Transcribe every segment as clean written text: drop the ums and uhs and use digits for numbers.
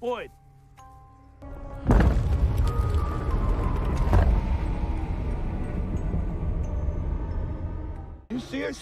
deployed. You see her?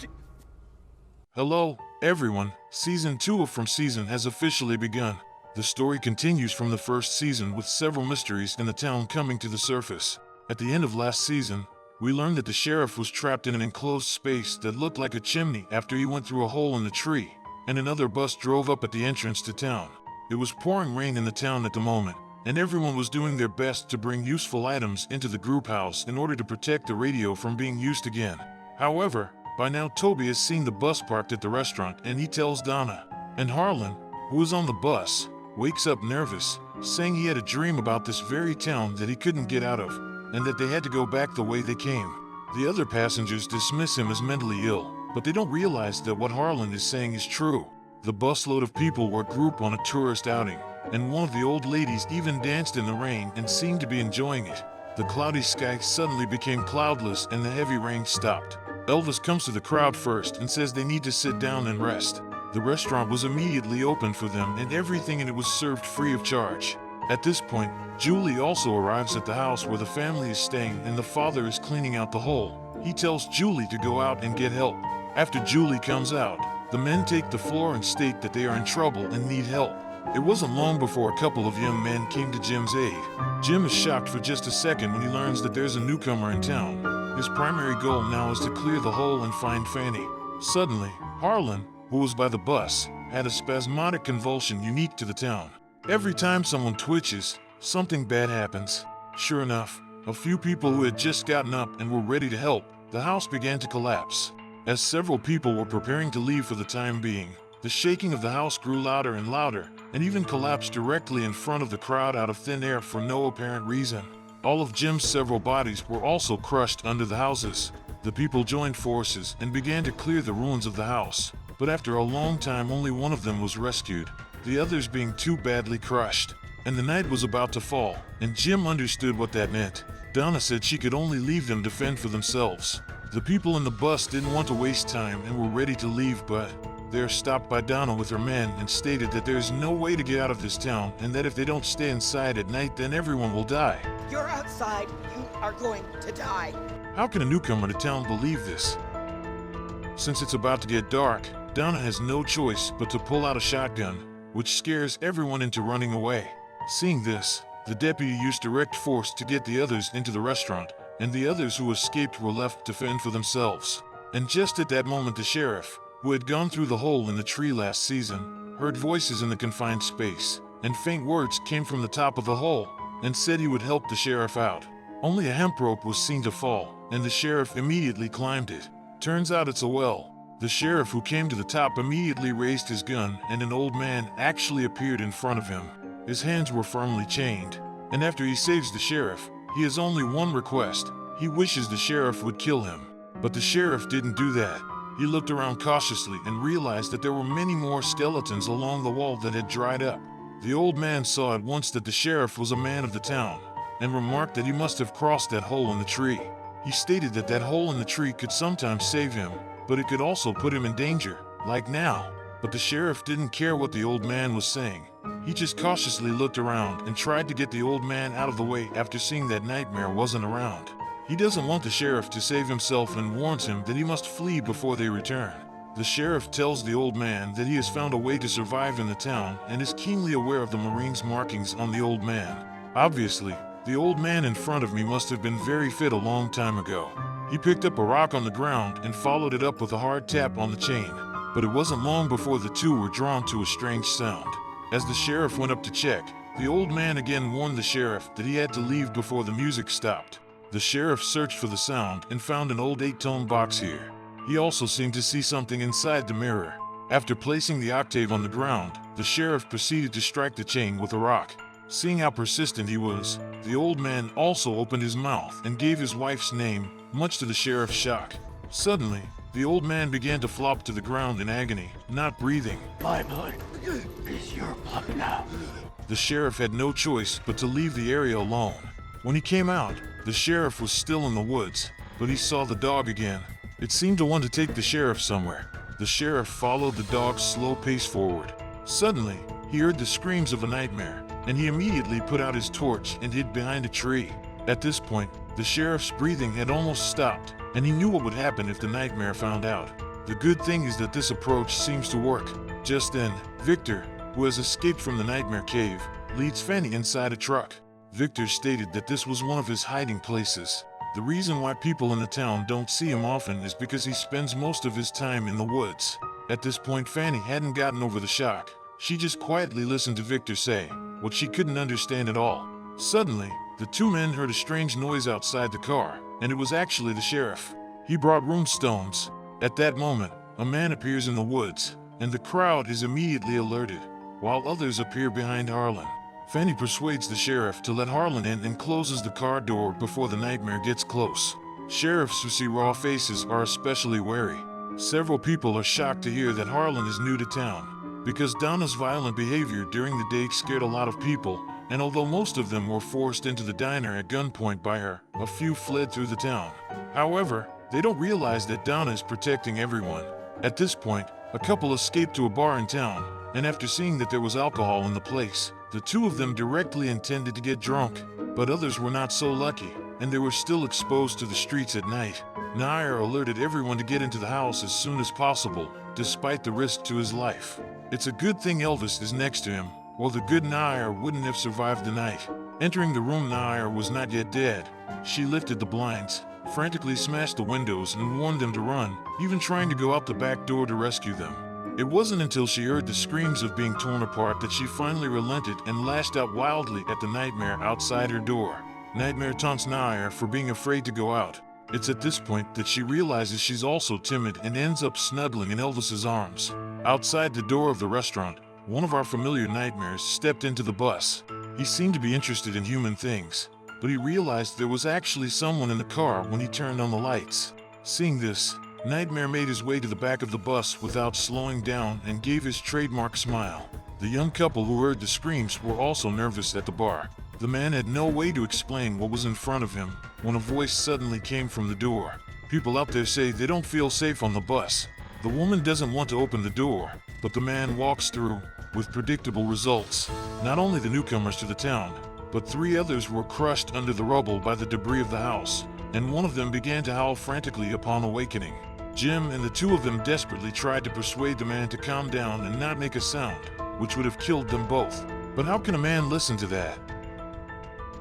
Hello, everyone. Season 2 of From Season has officially begun. The story continues from the first season with several mysteries in the town coming to the surface. At the end of last season, we learned that the sheriff was trapped in an enclosed space that looked like a chimney after he went through a hole in the tree, and another bus drove up at the entrance to town. It was pouring rain in the town at the moment, and everyone was doing their best to bring useful items into the group house in order to protect the radio from being used again. However, by now Toby has seen the bus parked at the restaurant, and he tells Donna. And Harlan, who is on the bus, wakes up nervous, saying he had a dream about this very town that he couldn't get out of, and that they had to go back the way they came. The other passengers dismiss him as mentally ill, but they don't realize that what Harlan is saying is true. The busload of people were a group on a tourist outing, and one of the old ladies even danced in the rain and seemed to be enjoying it. The cloudy sky suddenly became cloudless and the heavy rain stopped. Elvis comes to the crowd first and says they need to sit down and rest. The restaurant was immediately opened for them and everything in it was served free of charge. At this point, Julie also arrives at the house where the family is staying and the father is cleaning out the hole. He tells Julie to go out and get help. After Julie comes out, the men take the floor and state that they are in trouble and need help. It wasn't long before a couple of young men came to Jim's aid. Jim is shocked for just a second when he learns that there's a newcomer in town. His primary goal now is to clear the hole and find Fanny. Suddenly, Harlan, who was by the bus, had a spasmodic convulsion unique to the town. Every time someone twitches, something bad happens. Sure enough, a few people who had just gotten up and were ready to help, the house began to collapse. As several people were preparing to leave for the time being, the shaking of the house grew louder and louder, and even collapsed directly in front of the crowd out of thin air for no apparent reason. All of Jim's several bodies were also crushed under the houses. The people joined forces and began to clear the ruins of the house, but after a long time only one of them was rescued, the others being too badly crushed. And the night was about to fall, and Jim understood what that meant. Donna said she could only leave them to fend for themselves. The people in the bus didn't want to waste time and were ready to leave, but they are stopped by Donna with her men and stated that there is no way to get out of this town and that if they don't stay inside at night then everyone will die. You're outside. You are going to die. How can a newcomer to town believe this? Since it's about to get dark, Donna has no choice but to pull out a shotgun, which scares everyone into running away. Seeing this, the deputy used direct force to get the others into the restaurant, and the others who escaped were left to fend for themselves. And just at that moment the sheriff, who had gone through the hole in the tree last season, heard voices in the confined space, and faint words came from the top of the hole, and said he would help the sheriff out. Only a hemp rope was seen to fall, and the sheriff immediately climbed it. Turns out it's a well. The sheriff who came to the top immediately raised his gun, and an old man actually appeared in front of him. His hands were firmly chained, and after he saves the sheriff, he has only one request. He wishes the sheriff would kill him. But the sheriff didn't do that. He looked around cautiously and realized that there were many more skeletons along the wall that had dried up. The old man saw at once that the sheriff was a man of the town, and remarked that he must have crossed that hole in the tree. He stated that that hole in the tree could sometimes save him, but it could also put him in danger, like now. But the sheriff didn't care what the old man was saying. He just cautiously looked around and tried to get the old man out of the way after seeing that Nightmare wasn't around. He doesn't want the sheriff to save himself and warns him that he must flee before they return. The sheriff tells the old man that he has found a way to survive in the town and is keenly aware of the Marines' markings on the old man. Obviously, the old man in front of me must have been very fit a long time ago. He picked up a rock on the ground and followed it up with a hard tap on the chain. But it wasn't long before the two were drawn to a strange sound. As the sheriff went up to check, the old man again warned the sheriff that he had to leave before the music stopped. The sheriff searched for the sound and found an old 8-tone box here. He also seemed to see something inside the mirror. After placing the octave on the ground, the sheriff proceeded to strike the chain with a rock. Seeing how persistent he was, the old man also opened his mouth and gave his wife's name, much to the sheriff's shock. Suddenly, the old man began to flop to the ground in agony, not breathing. My blood is your blood now. The sheriff had no choice but to leave the area alone. When he came out, the sheriff was still in the woods, but he saw the dog again. It seemed to want to take the sheriff somewhere. The sheriff followed the dog's slow pace forward. Suddenly, he heard the screams of a nightmare. and he immediately put out his torch and hid behind a tree. At this point, the sheriff's breathing had almost stopped, and he knew what would happen if the nightmare found out. The good thing is that this approach seems to work. Just then, Victor, who has escaped from the nightmare cave, leads Fanny inside a truck. Victor stated that this was one of his hiding places. The reason why people in the town don't see him often is because he spends most of his time in the woods. At this point, Fanny hadn't gotten over the shock. She just quietly listened to Victor say what she couldn't understand at all. Suddenly, the two men heard a strange noise outside the car, and it was actually the sheriff. He brought rune stones. At that moment, a man appears in the woods, and the crowd is immediately alerted, while others appear behind Harlan. Fanny persuades the sheriff to let Harlan in and closes the car door before the nightmare gets close. Sheriffs who see raw faces are especially wary. Several people are shocked to hear that Harlan is new to town, because Donna's violent behavior during the day scared a lot of people, and although most of them were forced into the diner at gunpoint by her, a few fled through the town. However, they don't realize that Donna is protecting everyone. At this point, a couple escaped to a bar in town, and after seeing that there was alcohol in the place, the two of them directly intended to get drunk, but others were not so lucky, and they were still exposed to the streets at night. Nair alerted everyone to get into the house as soon as possible, despite the risk to his life. It's a good thing Elvis is next to him, or the good Nair wouldn't have survived the night. Entering the room, Nair was not yet dead. She lifted the blinds, frantically smashed the windows, and warned them to run, even trying to go out the back door to rescue them. It wasn't until she heard the screams of being torn apart that she finally relented and lashed out wildly at the nightmare outside her door. Nightmare taunts Nair for being afraid to go out. It's at this point that she realizes she's also timid and ends up snuggling in Elvis's arms. Outside the door of the restaurant, one of our familiar nightmares stepped into the bus. He seemed to be interested in human things, but he realized there was actually someone in the car when he turned on the lights. Seeing this, Nightmare made his way to the back of the bus without slowing down and gave his trademark smile. The young couple who heard the screams were also nervous at the bar. The man had no way to explain what was in front of him when a voice suddenly came from the door. People out there say they don't feel safe on the bus. The woman doesn't want to open the door, but the man walks through, with predictable results. Not only the newcomers to the town, but 3 others were crushed under the rubble by the debris of the house, and one of them began to howl frantically upon awakening. Jim and the 2 of them desperately tried to persuade the man to calm down and not make a sound, which would have killed them both. But how can a man listen to that?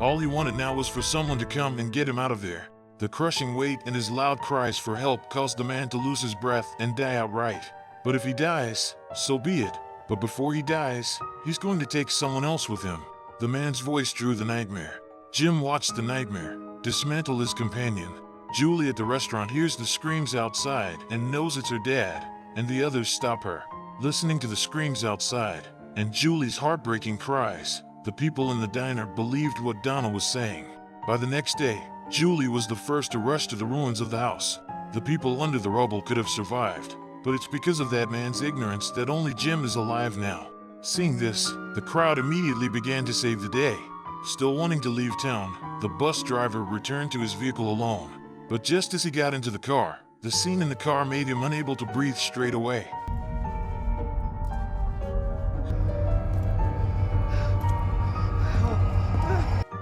All he wanted now was for someone to come and get him out of there. The crushing weight and his loud cries for help caused the man to lose his breath and die outright. But if he dies, so be it. But before he dies, he's going to take someone else with him. The man's voice drew the nightmare. Jim watched the nightmare dismantle his companion. Julie at the restaurant hears the screams outside and knows it's her dad, and the others stop her. Listening to the screams outside and Julie's heartbreaking cries, the people in the diner believed what Donna was saying. By the next day, Julie was the first to rush to the ruins of the house. The people under the rubble could have survived, but it's because of that man's ignorance that only Jim is alive now. Seeing this, the crowd immediately began to save the day. Still wanting to leave town, the bus driver returned to his vehicle alone. But just as he got into the car, the scene in the car made him unable to breathe straight away.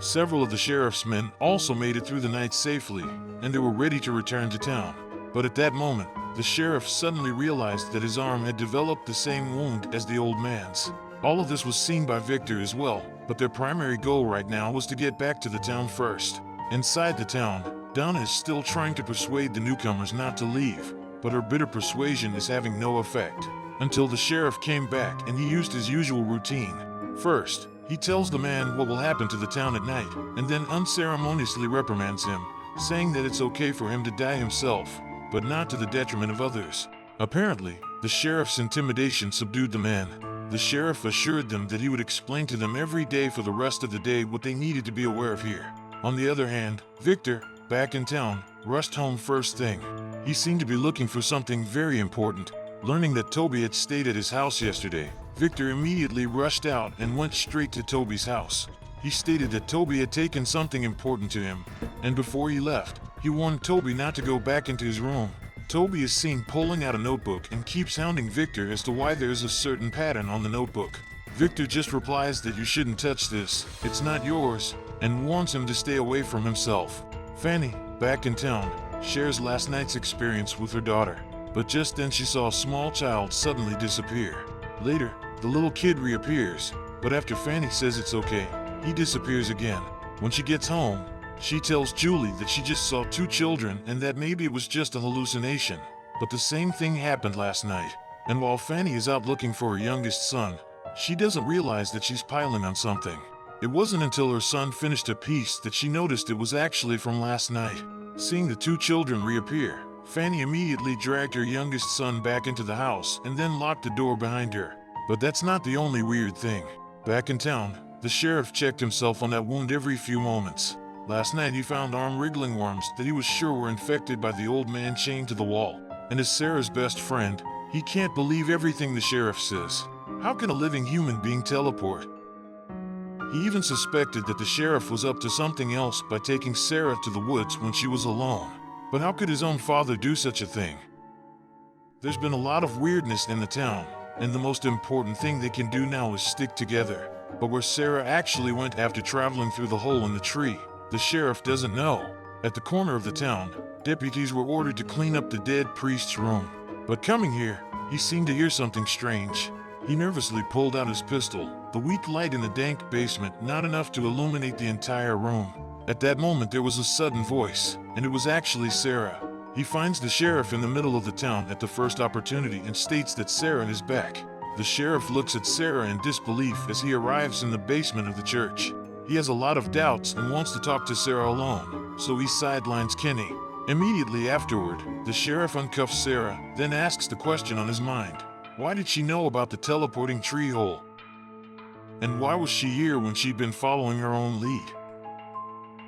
Several of the sheriff's men also made it through the night safely, and they were ready to return to town. But at that moment, the sheriff suddenly realized that his arm had developed the same wound as the old man's. All of this was seen by Victor as well, but their primary goal right now was to get back to the town first. Inside the town, Donna is still trying to persuade the newcomers not to leave, but her bitter persuasion is having no effect. Until the sheriff came back and he used his usual routine. First, he tells the man what will happen to the town at night, and then unceremoniously reprimands him, saying that it's okay for him to die himself, but not to the detriment of others. Apparently, the sheriff's intimidation subdued the men. The sheriff assured them that he would explain to them every day for the rest of the day what they needed to be aware of here. On the other hand, Victor, back in town, rushed home first thing. He seemed to be looking for something very important. Learning that Toby had stayed at his house yesterday, Victor immediately rushed out and went straight to Toby's house. He stated that Toby had taken something important to him, and before he left, he warned Toby not to go back into his room. Toby is seen pulling out a notebook and keeps hounding Victor as to why there is a certain pattern on the notebook. Victor just replies that you shouldn't touch this, it's not yours, and warns him to stay away from himself. Fanny, back in town, shares last night's experience with her daughter, but just then she saw a small child suddenly disappear. Later, the little kid reappears, but after Fanny says it's okay, he disappears again. When she gets home, she tells Julie that she just saw 2 children and that maybe it was just a hallucination. But the same thing happened last night, and while Fanny is out looking for her youngest son, she doesn't realize that she's piling on something. It wasn't until her son finished a piece that she noticed it was actually from last night. Seeing the 2 children reappear, Fanny immediately dragged her youngest son back into the house and then locked the door behind her. But that's not the only weird thing. Back in town, the sheriff checked himself on that wound every few moments. Last night he found arm-wriggling worms that he was sure were infected by the old man chained to the wall. And as Sarah's best friend, he can't believe everything the sheriff says. How can a living human being teleport? He even suspected that the sheriff was up to something else by taking Sarah to the woods when she was alone. But how could his own father do such a thing? There's been a lot of weirdness in the town, and the most important thing they can do now is stick together. But where Sarah actually went after traveling through the hole in the tree, the sheriff doesn't know. At the corner of the town, deputies were ordered to clean up the dead priest's room. But coming here, he seemed to hear something strange. He nervously pulled out his pistol, the weak light in the dank basement not enough to illuminate the entire room. At that moment there was a sudden voice, and it was actually Sarah. He finds the sheriff in the middle of the town at the first opportunity and states that Sarah is back. The sheriff looks at Sarah in disbelief as he arrives in the basement of the church. He has a lot of doubts and wants to talk to Sarah alone, so he sidelines Kenny. Immediately afterward, the sheriff uncuffs Sarah, then asks the question on his mind. Why did she know about the teleporting tree hole? And why was she here when she'd been following her own lead?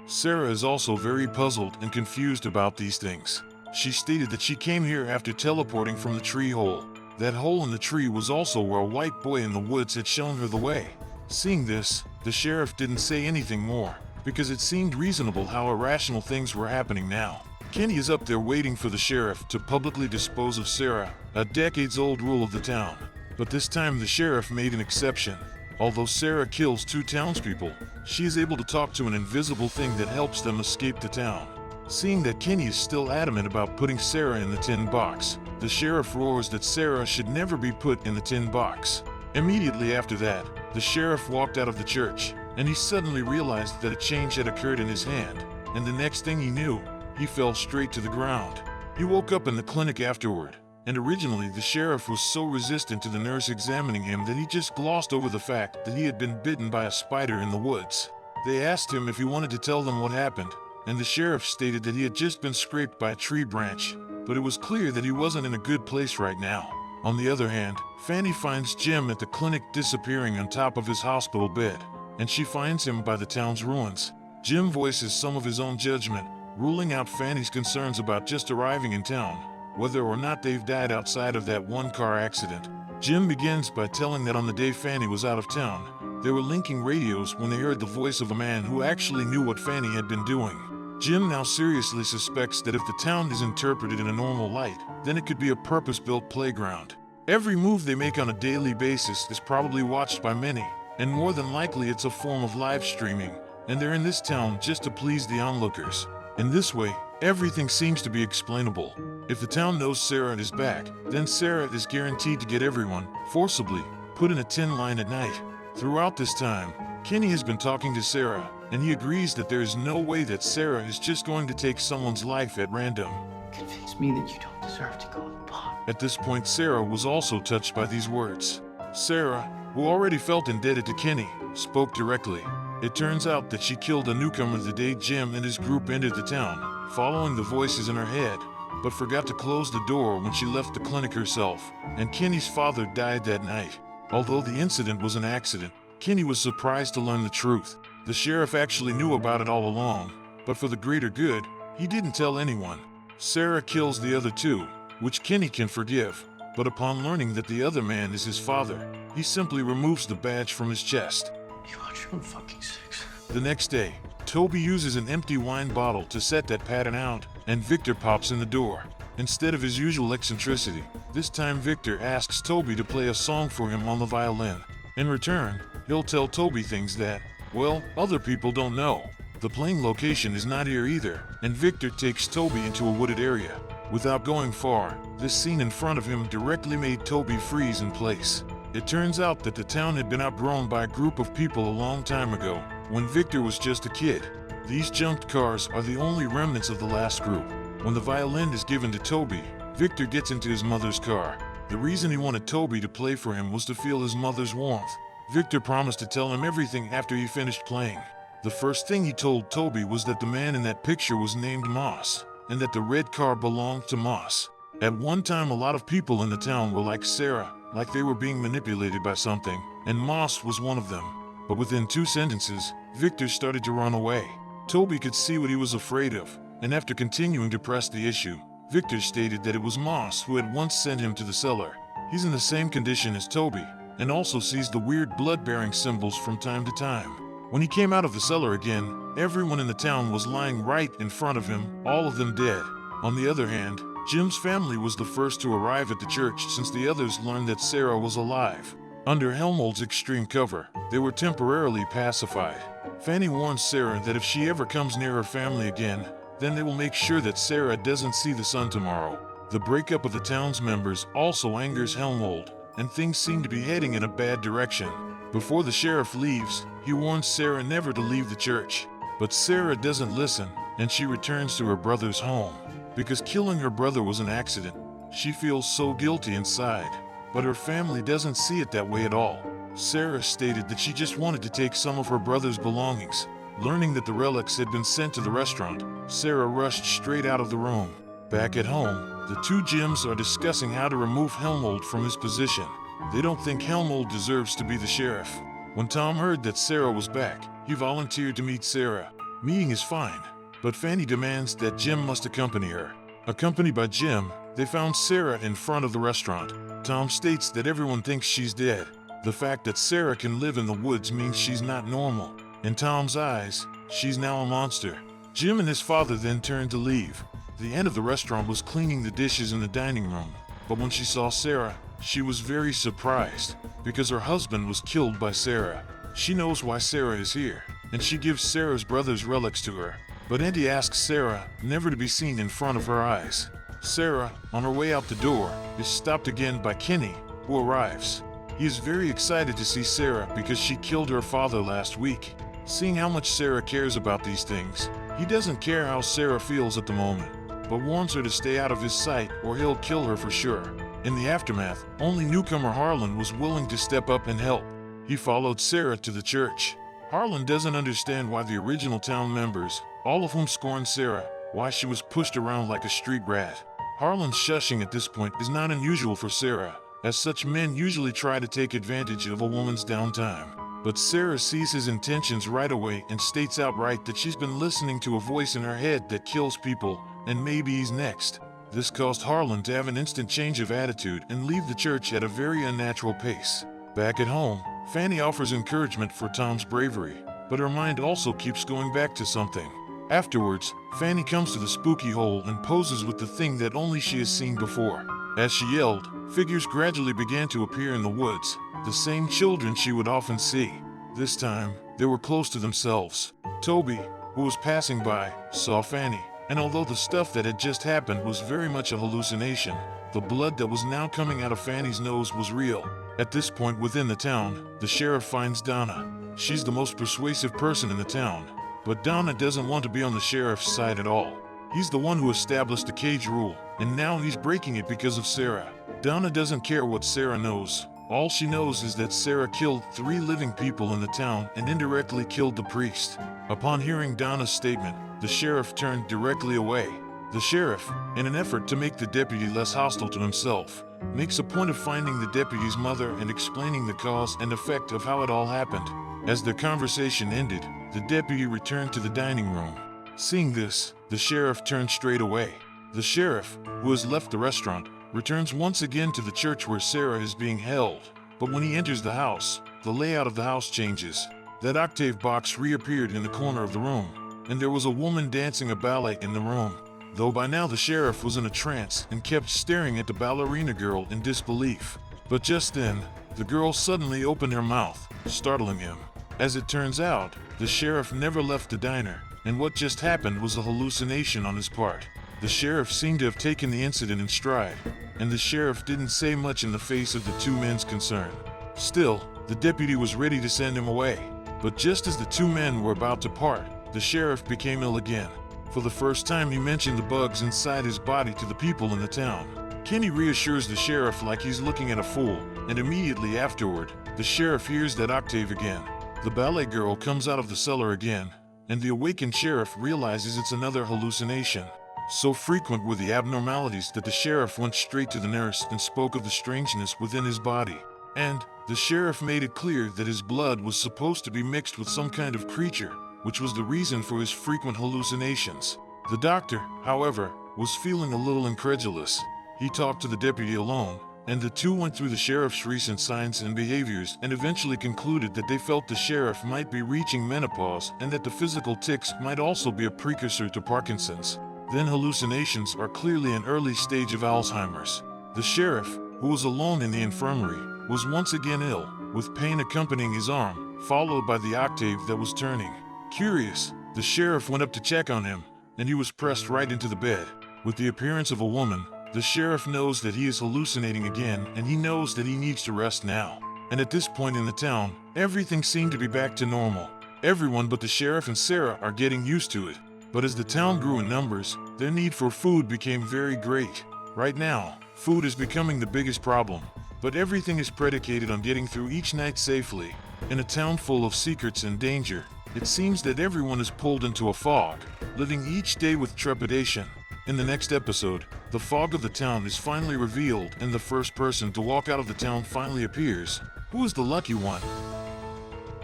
Sarah is also very puzzled and confused about these things. She stated that she came here after teleporting from the tree hole. That hole in the tree was also where a white boy in the woods had shown her the way. Seeing this, the sheriff didn't say anything more, because it seemed reasonable how irrational things were happening now. Kenny is up there waiting for the sheriff to publicly dispose of Sarah, a decades-old rule of the town. But this time the sheriff made an exception. Although Sarah kills 2 townspeople, she is able to talk to an invisible thing that helps them escape the town. Seeing that Kenny is still adamant about putting Sarah in the tin box, the sheriff roars that Sarah should never be put in the tin box. Immediately after that, the sheriff walked out of the church, and he suddenly realized that a change had occurred in his hand, and the next thing he knew, he fell straight to the ground. He woke up in the clinic afterward, and originally the sheriff was so resistant to the nurse examining him that he just glossed over the fact that he had been bitten by a spider in the woods. They asked him if he wanted to tell them what happened, and the sheriff stated that he had just been scraped by a tree branch, but it was clear that he wasn't in a good place right now. On the other hand, Fanny finds Jim at the clinic disappearing on top of his hospital bed, and she finds him by the town's ruins. Jim voices some of his own judgment, ruling out Fanny's concerns about just arriving in town, whether or not they've died outside of that one car accident. Jim begins by telling that on the day Fanny was out of town, they were linking radios when they heard the voice of a man who actually knew what Fanny had been doing. Jim now seriously suspects that if the town is interpreted in a normal light, then it could be a purpose-built playground. Every move they make on a daily basis is probably watched by many, and more than likely it's a form of live streaming, and they're in this town just to please the onlookers. In this way, everything seems to be explainable. If the town knows Sarah is back, then Sarah is guaranteed to get everyone, forcibly, put in a tin line at night. Throughout this time, Kenny has been talking to Sarah, and he agrees that there is no way that Sarah is just going to take someone's life at random. Convince me that you don't deserve to go to the pot. At this point, Sarah was also touched by these words. Sarah, who already felt indebted to Kenny, spoke directly. It turns out that she killed a newcomer the day Jim and his group entered the town, following the voices in her head, but forgot to close the door when she left the clinic herself, and Kenny's father died that night. Although the incident was an accident, Kenny was surprised to learn the truth. The sheriff actually knew about it all along, but for the greater good, he didn't tell anyone. Sarah kills the other 2, which Kenny can forgive, but upon learning that the other man is his father, he simply removes the badge from his chest. You watch your own fucking six. The next day, Toby uses an empty wine bottle to set that pattern out, and Victor pops in the door. Instead of his usual eccentricity, this time Victor asks Toby to play a song for him on the violin. In return, he'll tell Toby things that, well, other people don't know. The plane location is not here either, and Victor takes Toby into a wooded area. Without going far, this scene in front of him directly made Toby freeze in place. It turns out that the town had been outgrown by a group of people a long time ago, when Victor was just a kid. These junked cars are the only remnants of the last group. When the violin is given to Toby, Victor gets into his mother's car. The reason he wanted Toby to play for him was to feel his mother's warmth. Victor promised to tell him everything after he finished playing. The first thing he told Toby was that the man in that picture was named Moss, and that the red car belonged to Moss. At one time, a lot of people in the town were like Sarah, like they were being manipulated by something, and Moss was one of them. But within 2 sentences, Victor started to run away. Toby could see what he was afraid of, and after continuing to press the issue, Victor stated that it was Moss who had once sent him to the cellar. He's in the same condition as Toby, and also sees the weird blood-bearing symbols from time to time. When he came out of the cellar again, everyone in the town was lying right in front of him, all of them dead. On the other hand, Jim's family was the first to arrive at the church since the others learned that Sarah was alive. Under Helmold's extreme cover, they were temporarily pacified. Fanny warns Sarah that if she ever comes near her family again, then they will make sure that Sarah doesn't see the sun tomorrow. The breakup of the town's members also angers Helmold, and things seem to be heading in a bad direction. Before the sheriff leaves, he warns Sarah never to leave the church. But Sarah doesn't listen, and she returns to her brother's home. Because killing her brother was an accident, she feels so guilty inside. But her family doesn't see it that way at all. Sarah stated that she just wanted to take some of her brother's belongings. Learning that the relics had been sent to the restaurant, Sarah rushed straight out of the room. Back at home, the 2 Jims are discussing how to remove Helmold from his position. They don't think Helmold deserves to be the sheriff. When Tom heard that Sarah was back, he volunteered to meet Sarah. Meeting is fine, but Fanny demands that Jim must accompany her. Accompanied by Jim, they found Sarah in front of the restaurant. Tom states that everyone thinks she's dead. The fact that Sarah can live in the woods means she's not normal. In Tom's eyes, she's now a monster. Jim and his father then turned to leave. The end of the restaurant was cleaning the dishes in the dining room, but when she saw Sarah, she was very surprised, because her husband was killed by Sarah. She knows why Sarah is here, and she gives Sarah's brother's relics to her. But Andy asks Sarah never to be seen in front of her eyes. Sarah, on her way out the door, is stopped again by Kenny, who arrives. He is very excited to see Sarah because she killed her father last week. Seeing how much Sarah cares about these things, he doesn't care how Sarah feels at the moment, but warns her to stay out of his sight or he'll kill her for sure. In the aftermath, only newcomer Harlan was willing to step up and help. He followed Sarah to the church. Harlan doesn't understand why the original town members, all of whom scorned Sarah, why she was pushed around like a street rat. Harlan's shushing at this point is not unusual for Sarah, as such men usually try to take advantage of a woman's downtime. But Sarah sees his intentions right away and states outright that she's been listening to a voice in her head that kills people, and maybe he's next. This caused Harlan to have an instant change of attitude and leave the church at a very unnatural pace. Back at home, Fanny offers encouragement for Tom's bravery, but her mind also keeps going back to something. Afterwards, Fanny comes to the spooky hole and poses with the thing that only she has seen before. As she yelled, figures gradually began to appear in the woods, the same children she would often see. This time, they were close to themselves. Toby, who was passing by, saw Fanny, and although the stuff that had just happened was very much a hallucination, the blood that was now coming out of Fanny's nose was real. At this point within the town, the sheriff finds Donna. She's the most persuasive person in the town, but Donna doesn't want to be on the sheriff's side at all. He's the one who established the cage rule, and now he's breaking it because of Sarah. Donna doesn't care what Sarah knows. All she knows is that Sarah killed 3 living people in the town and indirectly killed the priest. Upon hearing Donna's statement, the sheriff turned directly away. The sheriff, in an effort to make the deputy less hostile to himself, makes a point of finding the deputy's mother and explaining the cause and effect of how it all happened. As their conversation ended, the deputy returned to the dining room. Seeing this, the sheriff turned straight away. The sheriff, who has left the restaurant, returns once again to the church where Sarah is being held. But when he enters the house, the layout of the house changes. That octave box reappeared in the corner of the room, and there was a woman dancing a ballet in the room. Though by now the sheriff was in a trance and kept staring at the ballerina girl in disbelief. But just then, the girl suddenly opened her mouth, startling him. As it turns out, the sheriff never left the diner, and what just happened was a hallucination on his part. The sheriff seemed to have taken the incident in stride, and the sheriff didn't say much in the face of the two men's concern. Still, the deputy was ready to send him away. But just as the two men were about to part, the sheriff became ill again. For the first time, he mentioned the bugs inside his body to the people in the town. Kenny reassures the sheriff like he's looking at a fool, and immediately afterward, the sheriff hears that octave again. The ballet girl comes out of the cellar again, and the awakened sheriff realizes it's another hallucination. So frequent were the abnormalities that the sheriff went straight to the nurse and spoke of the strangeness within his body. And the sheriff made it clear that his blood was supposed to be mixed with some kind of creature, which was the reason for his frequent hallucinations. The doctor, however, was feeling a little incredulous. He talked to the deputy alone, and the two went through the sheriff's recent signs and behaviors and eventually concluded that they felt the sheriff might be reaching menopause and that the physical tics might also be a precursor to Parkinson's. Then hallucinations are clearly an early stage of Alzheimer's. The sheriff, who was alone in the infirmary, was once again ill, with pain accompanying his arm, followed by the octave that was turning. Curious, the sheriff went up to check on him, and he was pressed right into the bed. With the appearance of a woman, the sheriff knows that he is hallucinating again, and he knows that he needs to rest now. And at this point in the town, everything seemed to be back to normal. Everyone but the sheriff and Sarah are getting used to it. But as the town grew in numbers, their need for food became very great. Right now, food is becoming the biggest problem, but everything is predicated on getting through each night safely. In a town full of secrets and danger, it seems that everyone is pulled into a fog, living each day with trepidation. In the next episode, the fog of the town is finally revealed and the first person to walk out of the town finally appears. Who is the lucky one?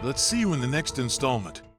Let's see you in the next installment.